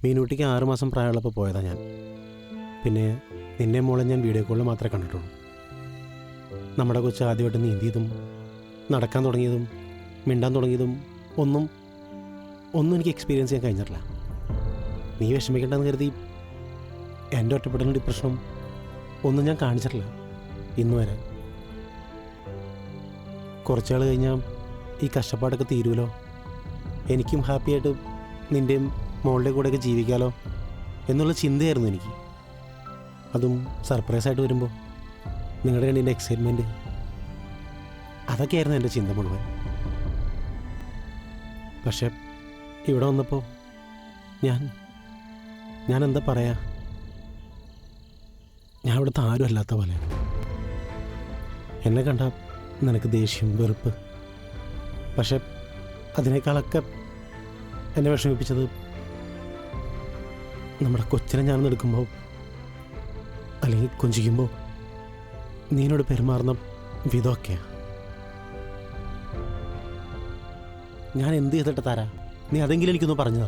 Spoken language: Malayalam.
മീനൂട്ടിക്ക് 6 മാസം പ്രായമുള്ളപ്പോൾ പോയതാണ് ഞാൻ. പിന്നെ നിന്നെ മോളെ ഞാൻ വീഡിയോ കോളിൽ മാത്രമേ കണ്ടിട്ടുള്ളൂ. നമ്മുടെ കൊച്ച് ആദ്യമായിട്ട് നീന്തിയതും നടക്കാൻ തുടങ്ങിയതും മിണ്ടാൻ തുടങ്ങിയതും ഒന്നും എനിക്ക് എക്സ്പീരിയൻസ് ചെയ്യാൻ കഴിഞ്ഞിട്ടില്ല. നീ വിഷമിക്കേണ്ടെന്ന് കരുതി എൻ്റെ ഒറ്റപ്പെടലും ഡിപ്രഷനും ഒന്നും ഞാൻ കാണിച്ചിട്ടില്ല ഇന്ന് വരെ. കുറച്ചാൾ കഴിഞ്ഞാൽ ഈ കഷ്ടപ്പാടൊക്കെ തീരുമല്ലോ, എനിക്കും ഹാപ്പിയായിട്ട് നിൻ്റെയും മോളുടെ കൂടെയൊക്കെ ജീവിക്കാമല്ലോ എന്നുള്ള ചിന്തയായിരുന്നു എനിക്ക്. അതും സർപ്രൈസായിട്ട് വരുമ്പോൾ നിങ്ങളുടെ കണ്ണിൻ്റെ എക്സൈറ്റ്മെൻറ്റ്, അതൊക്കെയായിരുന്നു എൻ്റെ ചിന്ത മുഴുവൻ. പക്ഷെ ഇവിടെ വന്നപ്പോൾ ഞാൻ എന്താ പറയാ, ഞാൻ ഇവിടുത്തെ ആരും അല്ലാത്ത പോലെ. എന്നെ കണ്ട നിനക്ക് ദേഷ്യം, വെറുപ്പ്. പക്ഷെ അതിനേക്കാളൊക്കെ എന്നെ വിഷമിപ്പിച്ചത് നമ്മുടെ കൊച്ചിനെ ഞാനൊന്ന് എടുക്കുമ്പോൾ അല്ലെങ്കിൽ കൊഞ്ചിക്കുമ്പോൾ നീനോട് പെരുമാറുന്ന വിധമൊക്കെയാണ്. ഞാൻ എന്ത് ചെയ്തിട്ട് തരാം, നീ അതെങ്കിലും എനിക്കൊന്ന് പറഞ്ഞതാ.